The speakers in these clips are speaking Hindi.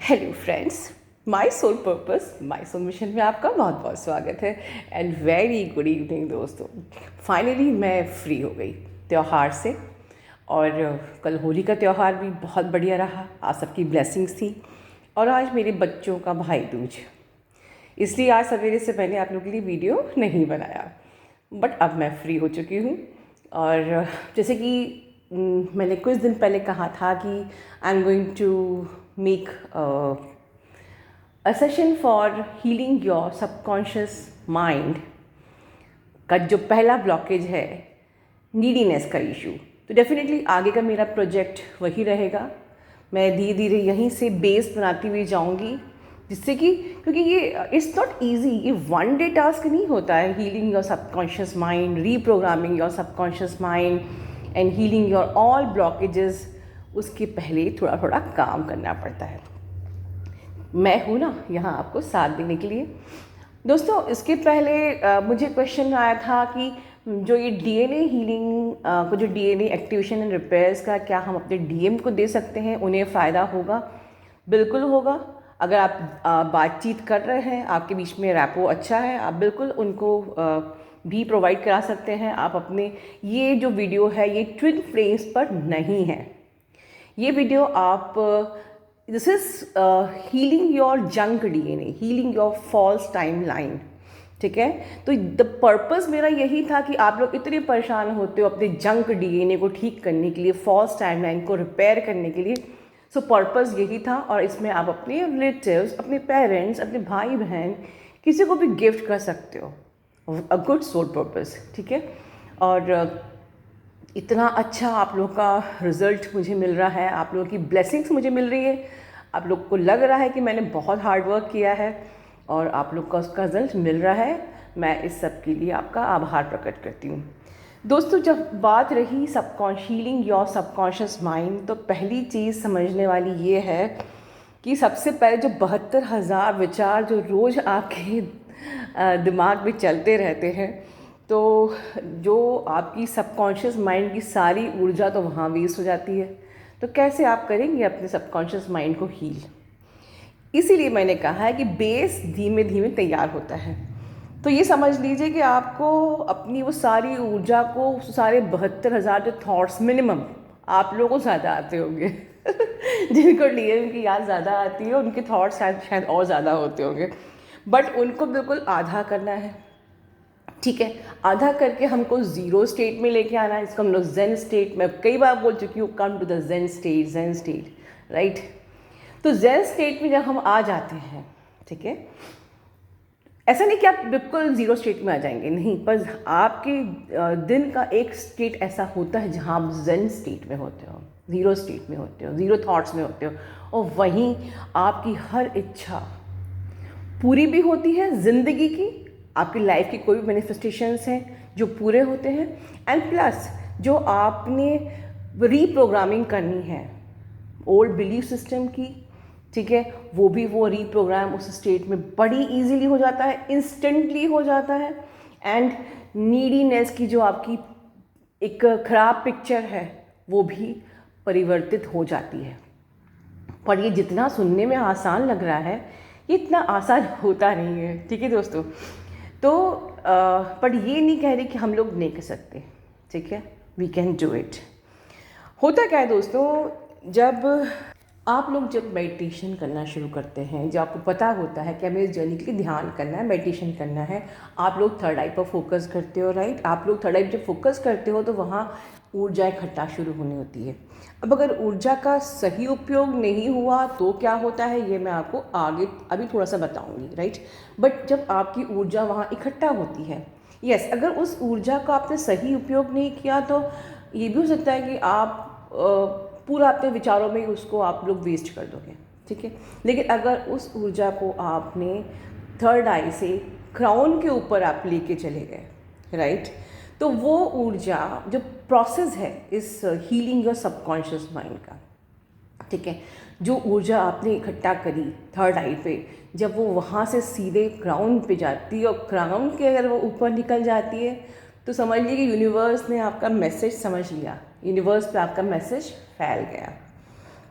Hello friends, my soul purpose my soul mission में आपका बहुत बहुत स्वागत है एंड वेरी गुड इवनिंग दोस्तों। फाइनली मैं फ्री हो गई त्यौहार से। और कल होली का त्यौहार भी बहुत बढ़िया रहा, आप सबकी ब्लेसिंग्स थी। और आज मेरे बच्चों का भाई दूज, इसलिए आज सवेरे से मैंने आप लोगों के लिए वीडियो नहीं बनाया। बट अब मैं फ्री हो चुकी हूँ। और जैसे कि मैंने कुछ दिन पहले कहा था कि I am going to make a session for healing your subconscious mind का जो पहला ब्लॉकेज है नीडीनेस का इशू। तो डेफिनेटली आगे का मेरा प्रोजेक्ट वही रहेगा। मैं धीरे धीरे यहीं से बेस बनाती हुई जाऊंगी, जिससे कि क्योंकि ये इट्स नॉट ईजी, ये वन डे टास्क नहीं होता है। Healing your subconscious mind, reprogramming your subconscious mind and healing your all blockages, उसके पहले थोड़ा थोड़ा काम करना पड़ता है। मैं हूँ ना यहाँ आपको साथ देने के लिए। दोस्तों, इसके पहले मुझे क्वेश्चन आया था कि जो ये डीएनए हीलिंग को, जो डीएनए एक्टिवेशन एंड रिपेयर्स का, क्या हम अपने डीएम को दे सकते हैं, उन्हें फ़ायदा होगा? बिल्कुल होगा। अगर आप बातचीत कर रहे हैं, आपके बीच में रैपो अच्छा है, आप बिल्कुल उनको भी प्रोवाइड करा सकते हैं। आप अपने, ये जो वीडियो है ये ट्विन फ्लेम्स पर नहीं है। ये वीडियो आप, this is healing your junk DNA, healing your false timeline. ठीक है, तो द पर्पस मेरा यही था कि आप लोग इतने परेशान होते हो अपने जंक डीएनए को ठीक करने के लिए, फॉल्स टाइमलाइन को रिपेयर करने के लिए। सो पर्पस यही था। और इसमें आप अपने रिलेटिव्स, अपने पेरेंट्स, अपने भाई बहन, किसी को भी गिफ्ट कर सकते हो। अ गुड सोल पर्पस, ठीक है। और इतना अच्छा आप लोगों का रिज़ल्ट मुझे मिल रहा है, आप लोगों की ब्लेसिंग्स मुझे मिल रही है। आप लोग को लग रहा है कि मैंने बहुत हार्ड वर्क किया है और आप लोग का उसका रिज़ल्ट मिल रहा है। मैं इस सब के लिए आपका आभार प्रकट करती हूँ। दोस्तों, जब बात रही हीलिंग योर सबकॉन्शियस माइंड, तो पहली चीज़ समझने वाली ये है कि सबसे पहले जो 72,000 विचार जो रोज़ आपके दिमाग में चलते रहते हैं, तो जो आपकी सबकॉन्शियस माइंड की सारी ऊर्जा तो वहाँ वेस्ट हो जाती है। तो कैसे आप करेंगे अपने सबकॉन्शियस माइंड को हील? इसीलिए मैंने कहा है कि बेस धीमे धीमे तैयार होता है। तो ये समझ लीजिए कि आपको अपनी वो सारी ऊर्जा को, सारे 72,000 जो थॉट्स मिनिमम आप लोगों को ज़्यादा आते होंगे जिनको डीएम की याद ज़्यादा आती है, उनके थॉट्स शायद शायद और ज़्यादा होते होंगे, बट उनको बिल्कुल आधा करना है। ठीक है, आधा करके हमको ज़ीरो स्टेट में लेके आना है। इसको हम लोग जेन स्टेट, मैं कई बार बोल चुकी हूँ, come to the zen state, zen state, right. तो जेन स्टेट में जब हम आ जाते हैं, ठीक है, ऐसा नहीं कि आप बिल्कुल ज़ीरो स्टेट में आ जाएंगे, नहीं, पर आपके दिन का एक स्टेट ऐसा होता है जहाँ आप जेन स्टेट में होते हो, ज़ीरो स्टेट में होते हो, ज़ीरो थॉट्स में होते हो, और वहीं आपकी हर इच्छा पूरी भी होती है। ज़िंदगी की, आपकी लाइफ की कोई भी मैनिफेस्टेशंस हैं जो पूरे होते हैं, एंड प्लस जो आपने रीप्रोग्रामिंग करनी है ओल्ड बिलीफ सिस्टम की, ठीक है, वो भी वो रीप्रोग्राम उस स्टेट में बड़ी इजीली हो जाता है, इंस्टेंटली हो जाता है। एंड नीडीनेस की जो आपकी एक खराब पिक्चर है वो भी परिवर्तित हो जाती है। पर ये जितना सुनने में आसान लग रहा है, ये इतना आसान होता नहीं है, ठीक है दोस्तों। तो पर ये नहीं कह रही कि हम लोग नहीं कर सकते, ठीक है, वी कैन डू इट। होता क्या है दोस्तों, जब आप लोग जब मेडिटेशन करना शुरू करते हैं, जब आपको पता होता है कि हमें इस जर्नी के लिए ध्यान करना है, मेडिटेशन करना है, आप लोग थर्ड आई पर फोकस करते हो, राइट। आप लोग थर्ड आई जब फोकस करते हो तो वहाँ ऊर्जा इकट्ठा शुरू होनी होती है। अब अगर ऊर्जा का सही उपयोग नहीं हुआ तो क्या होता है, ये मैं आपको आगे अभी थोड़ा सा बताऊंगी, राइट। बट जब आपकी ऊर्जा वहाँ इकट्ठा होती है, यस, अगर उस ऊर्जा का आपने सही उपयोग नहीं किया तो ये भी हो सकता है कि आप पूरा अपने विचारों में उसको आप लोग वेस्ट कर दोगे, ठीक है। लेकिन अगर उस ऊर्जा को आपने थर्ड आई से क्राउन के ऊपर आप लेके चले गए, राइट, तो वो ऊर्जा जो प्रोसेस है इस हीलिंग योर सबकॉन्शियस माइंड का, ठीक है, जो ऊर्जा आपने इकट्ठा करी थर्ड आई पे, जब वो वहाँ से सीधे ग्राउंड पे जाती है, और ग्राउंड के अगर वो ऊपर निकल जाती है, तो समझ लीजिए कि यूनिवर्स ने आपका मैसेज समझ लिया, यूनिवर्स पे आपका मैसेज फैल गया।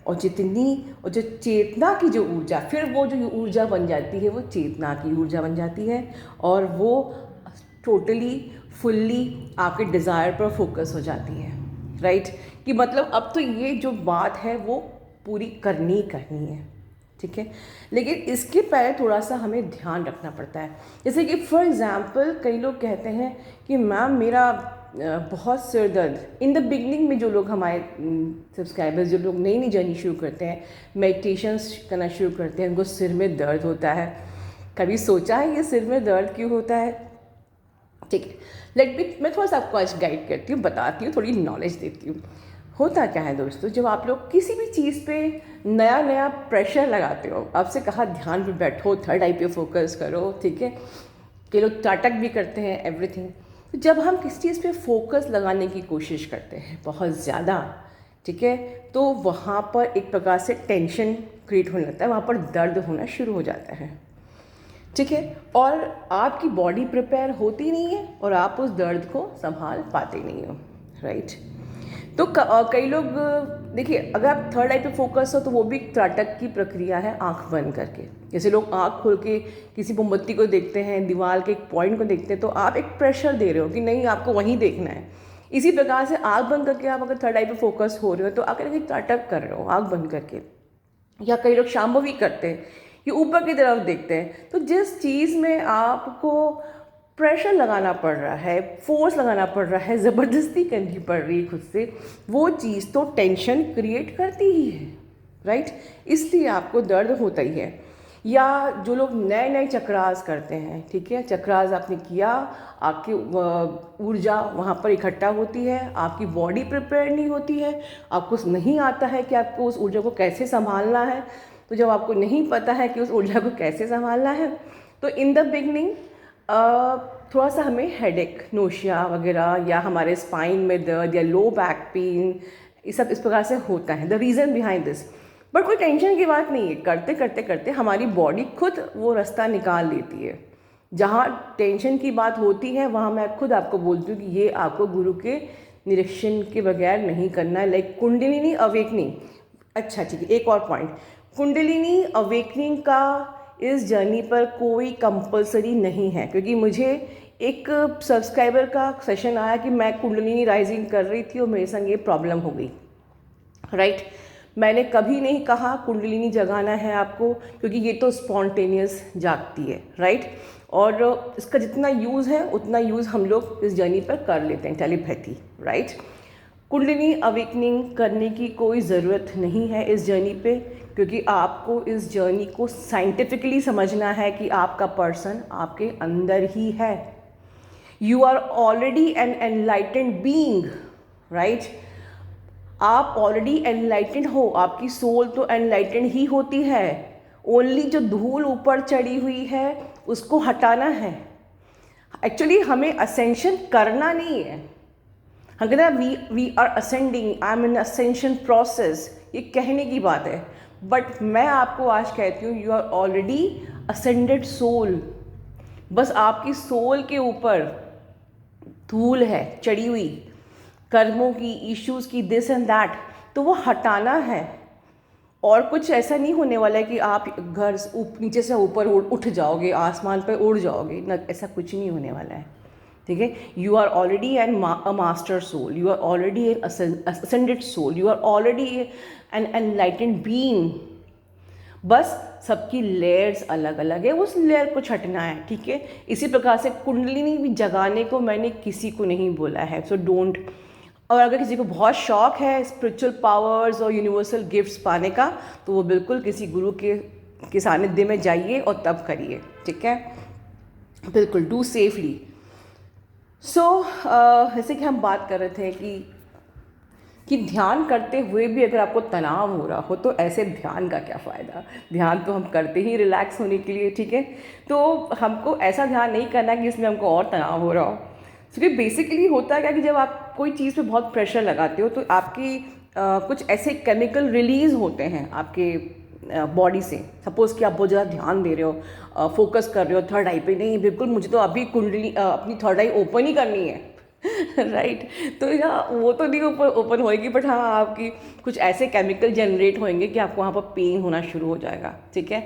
और जो चेतना की जो ऊर्जा, फिर वो जो ऊर्जा बन जाती है वो चेतना की ऊर्जा बन जाती है, और वो टोटली फुल्ली आपके डिज़ायर पर फोकस हो जाती है, राइट। कि मतलब अब तो ये जो बात है वो पूरी करनी ही करनी है, ठीक है। लेकिन इसके पहले थोड़ा सा हमें ध्यान रखना पड़ता है। जैसे कि फॉर एग्ज़ाम्पल कई लोग कहते हैं कि मैम मेरा बहुत सिर दर्द, इन द बिगनिंग में जो लोग हमारे सब्सक्राइबर्स, जो लोग नई नई जर्नी शुरू करते हैं, मेडिटेशंस करना शुरू करते हैं, उनको सिर में दर्द होता है। कभी सोचा है ये सिर में दर्द क्यों होता है? ठीक है, मैं थोड़ा सा आपको आज गाइड करती हूँ, बताती हूँ, थोड़ी नॉलेज देती हूँ। होता क्या है दोस्तों, जब आप लोग किसी भी चीज़ पे नया नया प्रेशर लगाते हो, आपसे कहा ध्यान पे बैठो, थर्ड आई पे फोकस करो, ठीक है, कि लोग नाटक भी करते हैं एवरीथिंग। तो जब हम किसी चीज़ पे फोकस लगाने की कोशिश करते हैं बहुत ज़्यादा, ठीक है, तो वहाँ पर एक प्रकार से टेंशन क्रिएट होने लगता है, वहाँ पर दर्द होना शुरू हो जाता है, ठीक है, और आपकी बॉडी प्रिपेयर होती नहीं है और आप उस दर्द को संभाल पाते नहीं हो, राइट। तो कई लोग, देखिए, अगर आप थर्ड आई पे फोकस हो तो वो भी त्राटक की प्रक्रिया है, आंख बंद करके। जैसे लोग आंख खोल के किसी मोमबत्ती को देखते हैं, दीवार के एक पॉइंट को देखते हैं, तो आप एक प्रेशर दे रहे हो कि नहीं आपको वहीं देखना है। इसी प्रकार से आंख बंद करके आप अगर थर्ड आई पे फोकस हो रहे हो तो आप एक त्राटक कर रहे हो आंख बंद करके। या कई लोग शांभवी करते हैं कि ऊपर की तरफ देखते हैं। तो जिस चीज़ में आपको प्रेशर लगाना पड़ रहा है, फोर्स लगाना पड़ रहा है, ज़बरदस्ती करनी पड़ रही है खुद से, वो चीज़ तो टेंशन क्रिएट करती ही है, राइट। इसलिए आपको दर्द होता ही है। या जो लोग नए नए चक्रास करते हैं, ठीक है, चक्रास आपने किया, आपकी ऊर्जा वहाँ पर इकट्ठा होती है, आपकी बॉडी प्रिपेयर नहीं होती है, आपको नहीं आता है कि आपको उस ऊर्जा को कैसे संभालना है। तो जब आपको नहीं पता है कि उस ऊर्जा को कैसे संभालना है, तो इन द बिगनिंग थोड़ा सा हमें हेडेक, नोशिया वगैरह, या हमारे स्पाइन में दर्द, या लो बैक पेन, ये सब इस प्रकार से होता है। The reason behind this, but कोई टेंशन की बात नहीं है। करते करते करते हमारी बॉडी खुद वो रास्ता निकाल लेती है। जहाँ टेंशन की बात होती है वहाँ मैं खुद आपको बोलती हूँ कि ये आपको गुरु के निरीक्षण के बगैर नहीं करना है। Like kundalini awakening. अच्छा ठीक है, एक और पॉइंट, कुंडलिनी अवेकनिंग का इस जर्नी पर कोई कंपलसरी नहीं है, क्योंकि मुझे एक सब्सक्राइबर का सेशन आया कि मैं कुंडलिनी राइजिंग कर रही थी और मेरे संग ये प्रॉब्लम हो गई, राइट। मैंने कभी नहीं कहा कुंडलिनी जगाना है आपको, क्योंकि ये तो स्पॉन्टेनियस जागती है, राइट। और इसका जितना यूज़ है उतना यूज़ हम लोग इस जर्नी पर कर लेते हैं, टेलीपैथी, राइट। कुंडलिनी अवेकनिंग करने की कोई ज़रूरत नहीं है इस जर्नी पे, क्योंकि आपको इस जर्नी को साइंटिफिकली समझना है कि आपका पर्सन आपके अंदर ही है। You are already an enlightened being, right. आप ऑलरेडी एनलाइटेंड हो, आपकी सोल तो एनलाइटेंड ही होती है। ओनली जो धूल ऊपर चढ़ी हुई है उसको हटाना है। एक्चुअली हमें असेंशन करना नहीं है। हम कहते हैं we are ascending, I am in ascension process, ये कहने की बात है। बट मैं आपको आज कहती हूँ you are already ascended soul. बस आपकी सोल के ऊपर धूल है चढ़ी हुई, कर्मों की, इश्यूज़ की, दिस एंड दैट, तो वो हटाना है। और कुछ ऐसा नहीं होने वाला है कि आप घर नीचे से ऊपर उठ जाओगे, आसमान पर उड़ जाओगे, ना, ऐसा कुछ नहीं होने वाला है, ठीक है। You are already a master soul, you are already an ascended soul, you are already an enlightened being. बस सबकी लेयर्स अलग अलग है, उस लेयर को छटना है, ठीक है। इसी प्रकार से कुंडलिनी भी जगाने को मैंने किसी को नहीं बोला है, सो डोंट। और अगर किसी को बहुत शौक है स्पिरिचुअल पावर्स और यूनिवर्सल गिफ्ट्स पाने का, तो वो बिल्कुल किसी गुरु के सानिध्य में जाइए और तब करिए, ठीक है, बिल्कुल, डू सेफली। सो जैसे कि हम बात कर रहे थे कि ध्यान करते हुए भी अगर आपको तनाव हो रहा हो तो ऐसे ध्यान का क्या फ़ायदा। ध्यान तो हम करते ही रिलैक्स होने के लिए, ठीक है। तो हमको ऐसा ध्यान नहीं करना कि इसमें हमको और तनाव हो रहा हो। क्योंकि बेसिकली होता है क्या कि जब आप कोई चीज़ पे बहुत प्रेशर लगाते हो तो आपकी कुछ ऐसे केमिकल रिलीज़ होते हैं आपके बॉडी से। सपोज़ कि आप बहुत ज़्यादा ध्यान दे रहे हो, फोकस कर रहे हो थर्ड आई पे, नहीं बिल्कुल मुझे तो अभी कुंडली अपनी थर्ड आई ओपन ही करनी है, राइट तो या वो तो नहीं ओपन होएगी, बट हाँ आपकी कुछ ऐसे केमिकल जनरेट होंगे कि आपको वहाँ पर पेन होना शुरू हो जाएगा, ठीक है।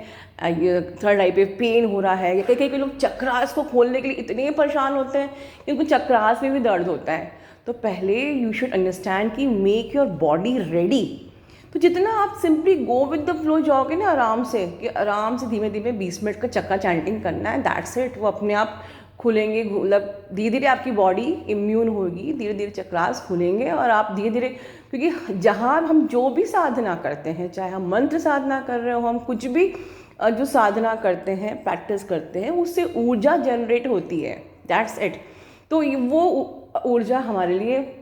ये थर्ड आई पे पेन हो रहा है, या कई कई लोग चक्रास को खोलने के लिए इतने परेशान होते हैं क्योंकि चक्रास में भी दर्द होता है। तो पहले यू शुड अंडरस्टैंड कि मेक योर बॉडी रेडी। तो जितना आप simply go with the flow जाओगे ना आराम से, कि आराम से धीमे धीमे 20 मिनट का चक्का चैंटिंग करना है, दैट्स इट। वो अपने आप खुलेंगे, मतलब धीरे धीरे आपकी बॉडी इम्यून होगी, धीरे धीरे चक्रास खुलेंगे और आप धीरे धीरे, क्योंकि जहाँ हम जो भी साधना करते हैं, चाहे हम मंत्र साधना कर रहे हो, हम कुछ भी जो साधना करते हैं, प्रैक्टिस करते हैं, उससे ऊर्जा जनरेट होती है, दैट्स इट। तो वो ऊर्जा हमारे लिए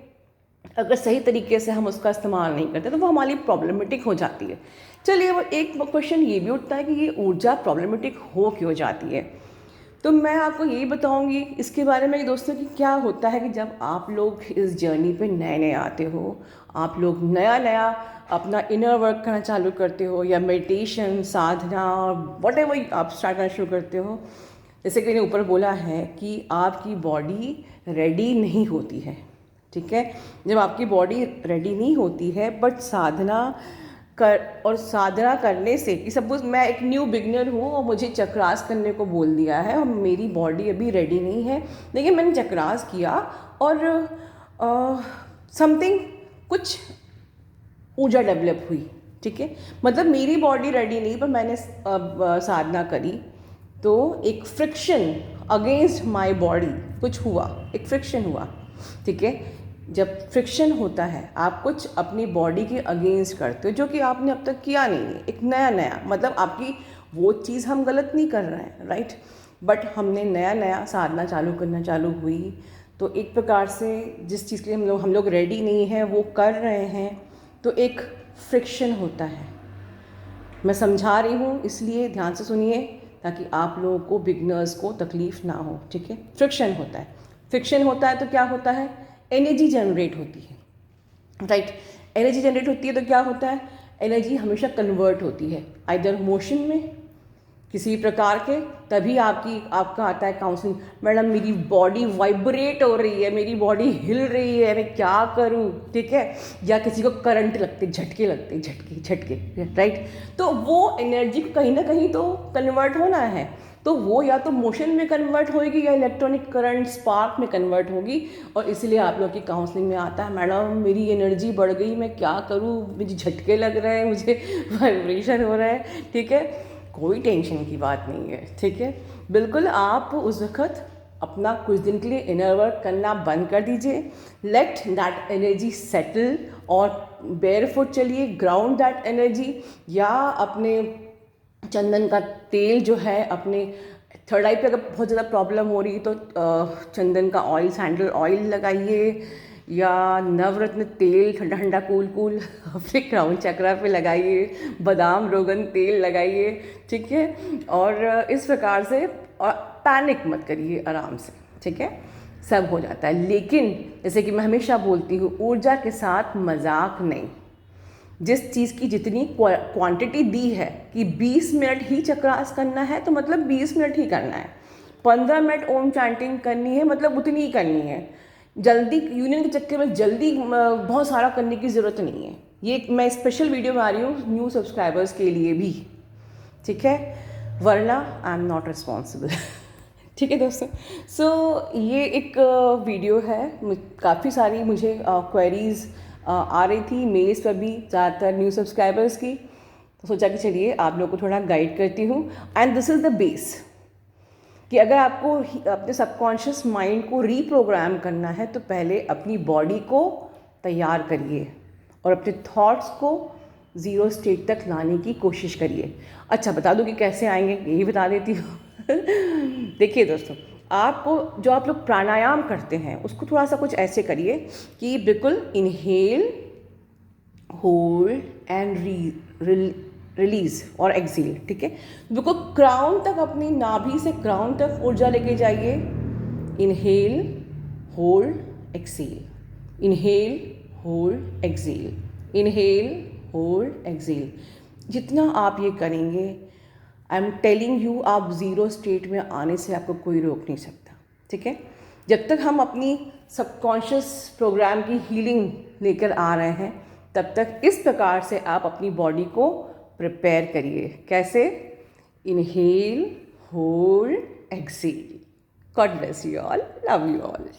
अगर सही तरीके से हम उसका इस्तेमाल नहीं करते तो वो हमारी प्रॉब्लमेटिक हो जाती है। चलिए, अब एक क्वेश्चन ये भी उठता है कि ये ऊर्जा प्रॉब्लमेटिक हो क्यों जाती है। तो मैं आपको यही बताऊंगी इसके बारे में कि दोस्तों कि क्या होता है कि जब आप लोग इस जर्नी पे नए नए आते हो, आप लोग नया नया अपना इनर वर्क करना चालू करते हो, या मेडिटेशन, साधना, वट एवर आप स्टार्ट करना शुरू करते हो, जैसे कि मैंने ऊपर बोला है कि आपकी बॉडी रेडी नहीं होती है, ठीक है। जब आपकी बॉडी रेडी नहीं होती है, बट साधना करने से, कि सपोज मैं एक न्यू बिगनर हूँ और मुझे चक्रास करने को बोल दिया है और मेरी बॉडी अभी रेडी नहीं है, लेकिन मैंने चक्रास किया और समथिंग कुछ ऊर्जा डेवलप हुई, ठीक है। मतलब मेरी बॉडी रेडी नहीं, पर मैंने साधना करी तो एक फ्रिक्शन अगेंस्ट माय बॉडी कुछ हुआ, एक फ्रिक्शन हुआ, ठीक है। जब फ्रिक्शन होता है, आप कुछ अपनी बॉडी के अगेंस्ट करते हो जो कि आपने अब तक किया नहीं है, एक नया नया, मतलब आपकी वो चीज़ हम गलत नहीं कर रहे हैं, राइट, बट हमने नया नया साधना करना चालू हुई, तो एक प्रकार से जिस चीज़ के लिए हम लोग रेडी नहीं हैं वो कर रहे हैं, तो एक फ्रिक्शन होता है। मैं समझा रही हूँ, इसलिए ध्यान से सुनिए ताकि आप लोगों को, बिगनर्स को तकलीफ़ ना हो, ठीक है। फ्रिक्शन होता है, फ्रिक्शन होता है तो क्या होता है, एनर्जी जनरेट होती है, राइट। एनर्जी जनरेट होती है तो क्या होता है, एनर्जी हमेशा कन्वर्ट होती है आइदर मोशन में किसी प्रकार के, तभी आपका आता है काउंसलिंग, मैडम मेरी बॉडी वाइब्रेट हो रही है, मेरी बॉडी हिल रही है, मैं क्या करूं, ठीक है। या किसी को करंट लगते, झटके लगते, झटके, राइट। तो वो एनर्जी को कहीं ना कहीं तो कन्वर्ट होना है, तो वो या तो मोशन में कन्वर्ट होगी या इलेक्ट्रॉनिक करंट स्पार्क में कन्वर्ट होगी, और इसलिए आप लोग की काउंसलिंग में आता है, मैडम मेरी एनर्जी बढ़ गई, मैं क्या करूं, मुझे झटके लग रहे हैं, मुझे वाइब्रेशन हो रहा है, ठीक है। कोई टेंशन की बात नहीं है, ठीक है। बिल्कुल आप उस वक्त अपना कुछ दिन के लिए इनर वर्क करना बंद कर दीजिए, लेट दैट एनर्जी सेटल, और बेयरफुट चलिए, ग्राउंड दैट एनर्जी, या अपने चंदन का तेल जो है, अपने थर्ड आई पे अगर बहुत ज़्यादा प्रॉब्लम हो रही है तो चंदन का ऑयल, सैंडल ऑयल लगाइए, या नवरत्न तेल ठंडा ठंडा कूल अपने क्राउन चक्रा पे लगाइए, बादाम रोगन तेल लगाइए, ठीक है। और इस प्रकार से, और पैनिक मत करिए, आराम से, ठीक है, सब हो जाता है। लेकिन जैसे कि मैं हमेशा बोलती हूँ, ऊर्जा के साथ मजाक नहीं। जिस चीज़ की जितनी क्वांटिटी दी है कि 20 मिनट ही चक्रास करना है, तो मतलब 20 मिनट ही करना है। 15 मिनट ओम चैंटिंग करनी है, मतलब उतनी ही करनी है। जल्दी यूनियन के चक्कर में जल्दी बहुत सारा करने की ज़रूरत नहीं है। ये मैं स्पेशल वीडियो बना रही हूँ न्यू सब्सक्राइबर्स के लिए भी, ठीक है, वरना आई एम नॉट रिस्पॉन्सिबल। ठीक है दोस्तों, सो ये एक वीडियो है, काफ़ी सारी मुझे क्वेरीज़ आ रही थी मेल्स पर भी, ज़्यादातर न्यू सब्सक्राइबर्स की, तो सोचा कि चलिए आप लोग को थोड़ा गाइड करती हूँ। And this is the base, कि अगर आपको अपने सबकॉन्शियस माइंड को रीप्रोग्राम करना है तो पहले अपनी बॉडी को तैयार करिए और अपने थॉट्स को ज़ीरो स्टेट तक लाने की कोशिश करिए। अच्छा, बता दूँ कि कैसे आएंगे, यही बता देती हूँ। देखिए दोस्तों, आपको जो आप लोग प्राणायाम करते हैं उसको थोड़ा सा कुछ ऐसे करिए कि बिल्कुल इनहेल, होल्ड एंड रिलीज और एक्सेल, ठीक है। बिल्कुल क्राउन तक, अपनी नाभि से क्राउन तक ऊर्जा लेके जाइए। Inhale, hold, exhale, inhale, hold, exhale, inhale, hold, exhale. जितना आप ये करेंगे, आई एम टेलिंग यू, आप ज़ीरो स्टेट में आने से आपको कोई रोक नहीं सकता, ठीक है। जब तक हम अपनी सबकॉन्शियस प्रोग्राम की हीलिंग लेकर आ रहे हैं, तब तक इस प्रकार से आप अपनी बॉडी को प्रिपेयर करिए। कैसे? Inhale, hold, exhale. God bless you all, love you all.